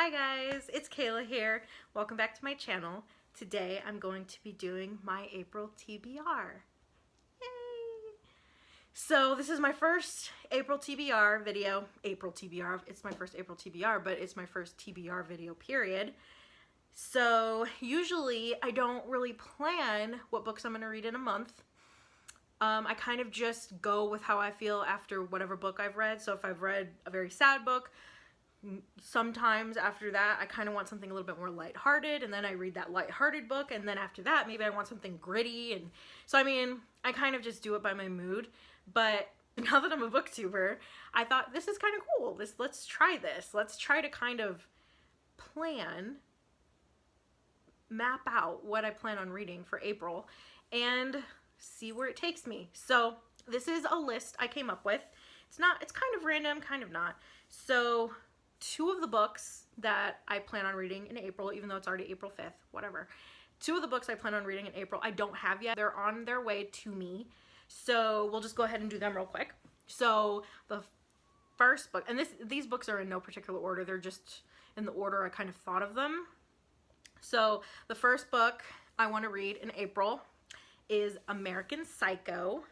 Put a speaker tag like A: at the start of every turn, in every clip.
A: Hi guys, it's Kayla here. Welcome back to my channel. Today I'm going to be doing my April TBR. Yay! So this is my first April TBR video. It's my first April TBR, but it's my first TBR video period. So usually I don't really plan what books I'm going to read in a month. I kind of just go with how I feel after whatever book I've read. So if I've read a very sad book, sometimes after that I kind of want something a little bit more lighthearted, and then I read that lighthearted book, and then after that maybe I want something gritty. And so I mean, I kind of just do it by my mood. But now that I'm a booktuber, I thought this is kind of cool. Let's try this. Let's try to kind of map out what I plan on reading for April and see where it takes me. So this is a list I came up with. It's kind of random, kind of not. So two of the books that I plan on reading in April, even though it's already April 5th, whatever. Two of the books I plan on reading in April I don't have yet. They're on their way to me. So we'll just go ahead and do them real quick. So the first book, and these books are in no particular order. They're just in the order I kind of thought of them. So the first book I want to read in April is American Psycho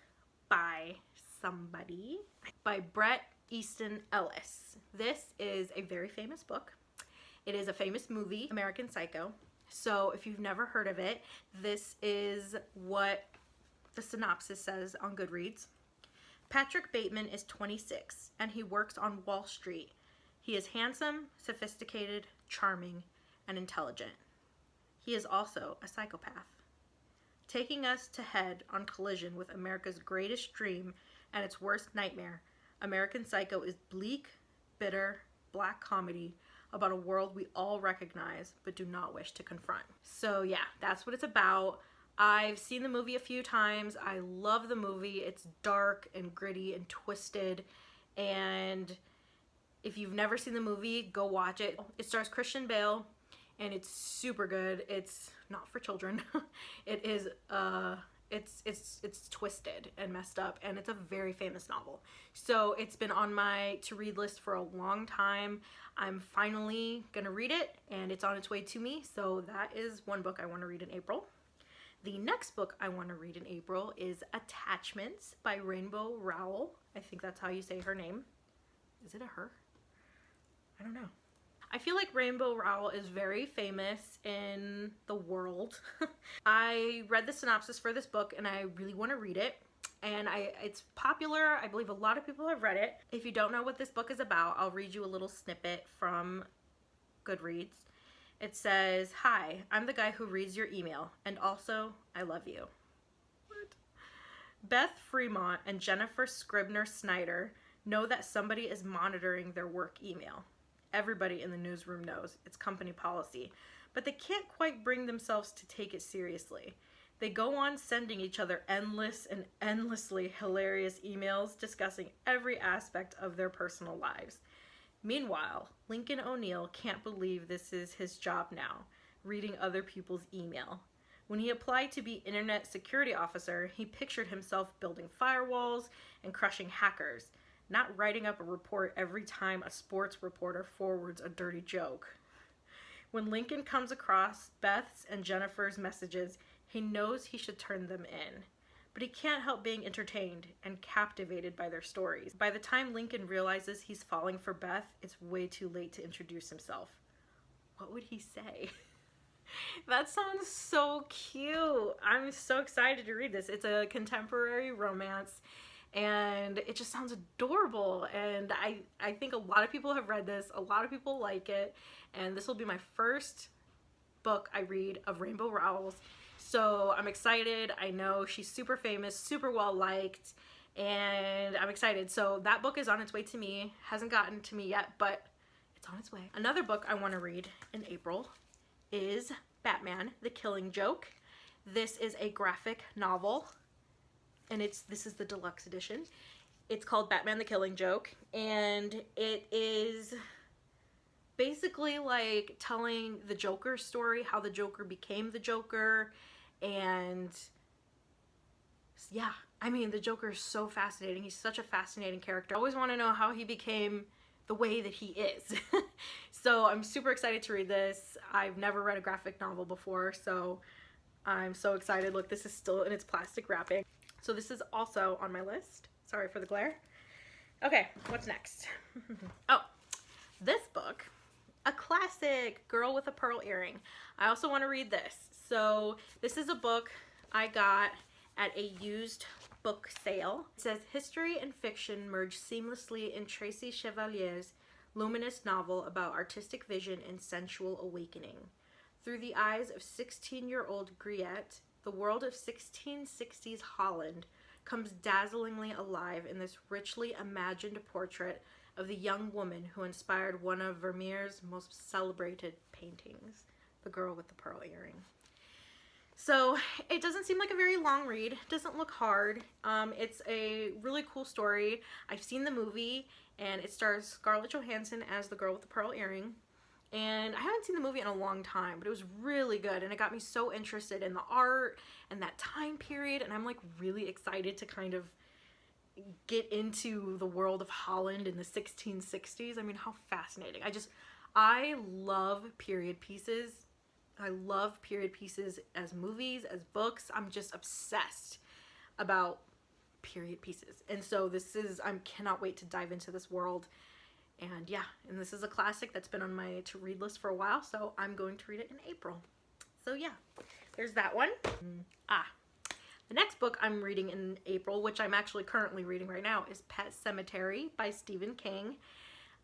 A: by Bret, Easton, Ellis. This is a very famous book. It is a famous movie, American Psycho. So if you've never heard of it, this is what the synopsis says on GOODREADS. Patrick Bateman is 26 and he works on Wall Street. He is handsome, sophisticated, charming, and intelligent. He is also a psychopath. Taking us to head on collision with America's greatest dream and its worst nightmare, American Psycho is bleak, bitter, black comedy about a world we all recognize but do not wish to confront. So yeah, that's what it's about. I've seen the movie a few times. I love the movie. It's dark and gritty and twisted, and if you've never seen the movie, go watch it. It stars Christian Bale and it's super good. It's not for children. It is it's twisted and messed up, and it's a very famous novel. So it's been on my to-read list for a long time. I'm finally gonna read it, and it's on its way to me. So that is one book I want to read in April. The next book I want to read in April is Attachments by Rowell. I think that's how you say her name. Is it a her? I don't know. I feel like Rowell is very famous in the world. I read the synopsis for this book and I really want to read it. And it's popular. I believe a lot of people have read it. If you don't know what this book is about, I'll read you a little snippet from GOODREADS. It says, "Hi, I'm the guy who reads your email, and also I love you." What? Beth Fremont and Jennifer Scribner Snyder know that somebody is monitoring their work email. Everybody in the newsroom knows it's company policy, but they can't quite bring themselves to take it seriously. They go on sending each other endless and endlessly hilarious emails discussing every aspect of their personal lives. Meanwhile, Lincoln O'Neill can't believe this is his job now, reading other people's email. When he applied to be Internet Security Officer, he pictured himself building firewalls and crushing hackers, not writing up a report every time a sports reporter forwards a dirty joke. When Lincoln comes across Beth's and Jennifer's messages, he knows he should turn them in. But he can't help being entertained and captivated by their stories. By the time Lincoln realizes he's falling for Beth, it's way too late to introduce himself. What would he say? That sounds so cute. I'm so excited to read this. It's a contemporary romance, and it just sounds adorable. And I think a lot of people have read this. A lot of people like it. And this will be my first book I read of Rowell's. So I'm excited. I know she's super famous, super well liked, and I'm excited. So that book is on its way to me. Hasn't gotten to me yet, but it's on its way. Another book I want to read in April is Batman, The Killing Joke. This is a graphic novel, and this is the deluxe edition. It's called Batman, The Killing Joke, and it is basically like telling the Joker's story, how the Joker became the Joker. And yeah, I mean, the Joker is so fascinating. He's such a fascinating character. I always want to know how he became the way that he is. So I'm super excited to read this. I've never read a graphic novel before, so I'm so excited. Look, this is still in its plastic wrapping. So this is also on my list. Sorry for the glare. Okay, what's next? Oh, this book, a classic, Girl with a Pearl Earring. I also want to read this. So this is a book I got at a used book sale. It says, history and fiction merge seamlessly in Tracy Chevalier's luminous novel about artistic vision and sensual awakening. Through the eyes of 16-year-old GOODREADS, the world of 1660s Holland comes dazzlingly alive in this richly imagined portrait of the young woman who inspired one of Vermeer's most celebrated paintings, The Girl with the Pearl Earring. So it doesn't seem like a very long read. It doesn't look hard. It's a really cool story. I've seen the movie, and it stars Scarlett Johansson as the girl with the pearl earring. And I haven't seen the movie in a long time, but it was really good, and it got me so interested in the art and that time period, and I'm like really excited to kind of get into the world of Holland in the 1660s. I mean, how fascinating. I love period pieces. I love period pieces as movies, as books. I'm just obsessed about period pieces. And so I cannot wait to dive into this world. And yeah, and this is a classic that's been on my to-read list for a while, so I'm going to read it in April. So yeah, there's that one. The next book I'm reading in April, which I'm actually currently reading right now, is Pet Sematary by Stephen King.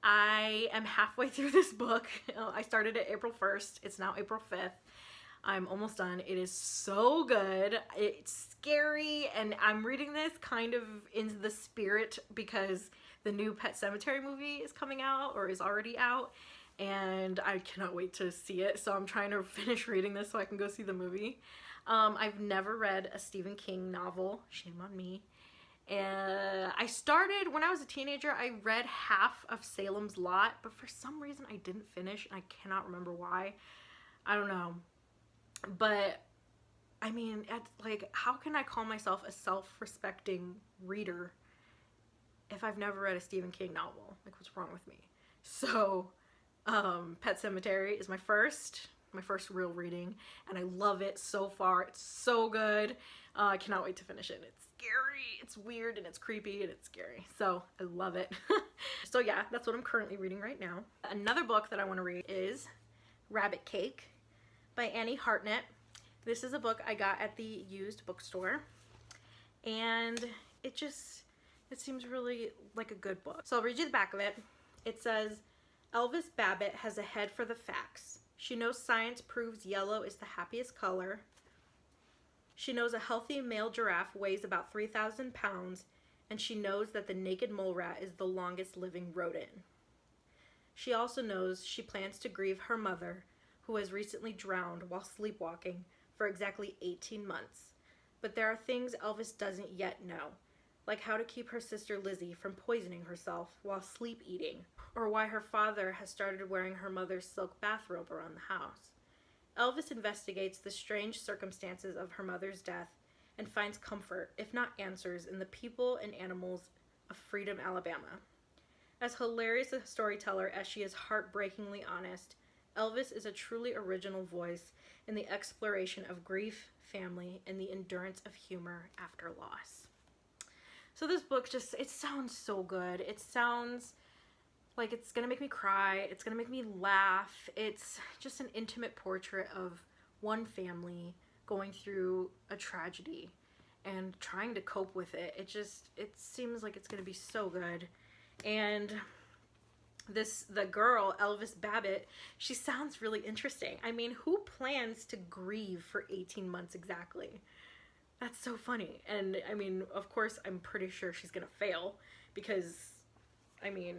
A: I am halfway through this book. I started it April 1st. It's now April 5th. I'm almost done. It is so good. It's scary, and I'm reading this kind of in the spirit because the new Pet Sematary movie is coming out, or is already out, and I cannot wait to see it. So I'm trying to finish reading this so I can go see the movie. I've never read a Stephen King novel. Shame on me. And I started, when I was a teenager, I read half of Salem's Lot, but for some reason I didn't finish, and I cannot remember why. I don't know. But, I mean, like, how can I call myself a self-respecting reader if I've never read a Stephen King novel? Like, what's wrong with me? So, Pet Sematary is my first real reading, and I love it so far. It's so good. I cannot wait to finish it. It's scary, it's weird, and it's creepy, and it's scary. So I love it. So yeah, that's what I'm currently reading right now. Another book that I want to read is Rabbit Cake by Annie Hartnett. This is a book I got at the used bookstore, and it seems really like a good book. So I'll read you the back of it. It says, Elvis Babbitt has a head for the facts. She knows science proves yellow is the happiest color. She knows a healthy male giraffe weighs about 3,000 pounds, and she knows that the naked mole rat is the longest living rodent. She also knows she plans to grieve her mother, who has recently drowned while sleepwalking for exactly 18 months. But there are things Elvis doesn't yet know, like how to keep her sister Lizzie from poisoning herself while sleep eating, or why her father has started wearing her mother's silk bathrobe around the house. Elvis investigates the strange circumstances of her mother's death and finds comfort, if not answers, in the people and animals of Freedom, Alabama. As hilarious a storyteller as she is heartbreakingly honest, Elvis is a truly original voice in the exploration of grief, family, and the endurance of humor after loss. So this book it sounds so good. It sounds like it's gonna make me cry. It's gonna make me laugh. It's just an intimate portrait of one family going through a tragedy and trying to cope with it. It seems like it's gonna be so good. And the girl, Elvis Babbitt, she sounds really interesting. I mean, who plans to grieve for 18 months exactly? That's so funny. And I mean, of course, I'm pretty sure she's gonna fail because, I mean,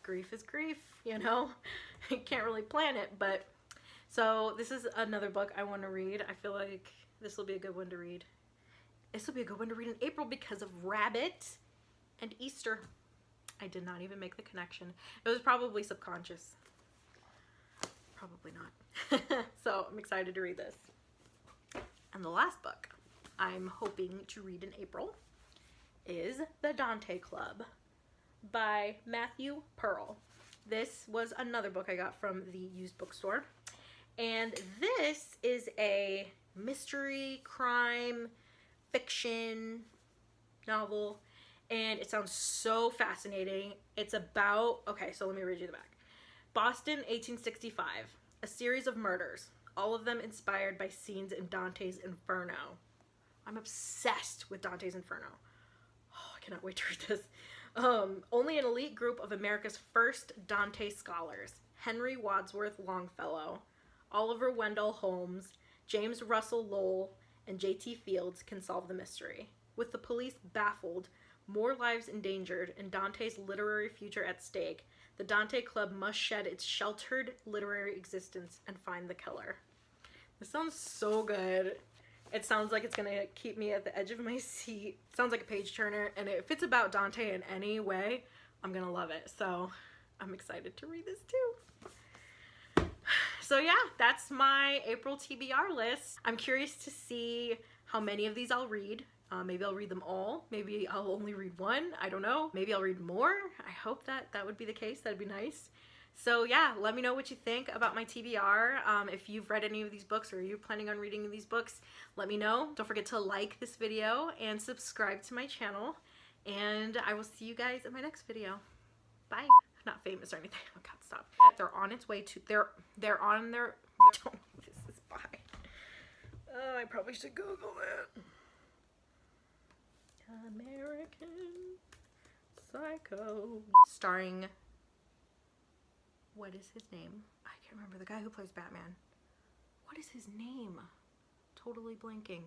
A: grief is grief, you know? You can't really plan it, but so this is another book I want to read. I feel like this will be a good one to read. This will be a good one to read in April because of Rabbit and Easter. I did not even make the connection. It was probably subconscious. Probably not. So I'm excited to read this. And the last book I'm hoping to read in April is The Dante Club by Matthew Pearl. This was another book I got from the used bookstore. And this is a mystery, crime, fiction novel. And it sounds so fascinating. It's about, okay, so let me read you the back. Boston, 1865. A series of murders, all of them inspired by scenes in Dante's Inferno. I'm obsessed with Dante's Inferno. Oh, I cannot wait to read this. Only an elite group of America's first Dante scholars, Henry Wadsworth Longfellow, Oliver Wendell Holmes, James Russell Lowell, and J.T. Fields can solve the mystery. With the police baffled, more lives endangered, and Dante's literary future at stake, the Dante Club must shed its sheltered literary existence and find the killer. This sounds so good. It sounds like it's gonna keep me at the edge of my seat. Sounds like a page turner, and if it's about Dante in any way, I'm gonna love it. So I'm excited to read this too. So yeah, that's my April TBR list. I'm curious to see how many of these I'll read. Maybe I'll read them all. Maybe I'll only read one. I don't know. Maybe I'll read more. I hope that would be the case. That'd be nice. So yeah, let me know what you think about my TBR. If you've read any of these books or you're planning on reading these books, let me know. Don't forget to like this video and subscribe to my channel. And I will see you guys in my next video. Bye. I'm not famous or anything. Oh God, stop. They're on its way to, they're on their, this is bye. I probably should Google it. American Psycho. Starring, what is his name? I can't remember. The guy who plays Batman. What is his name? Totally blanking.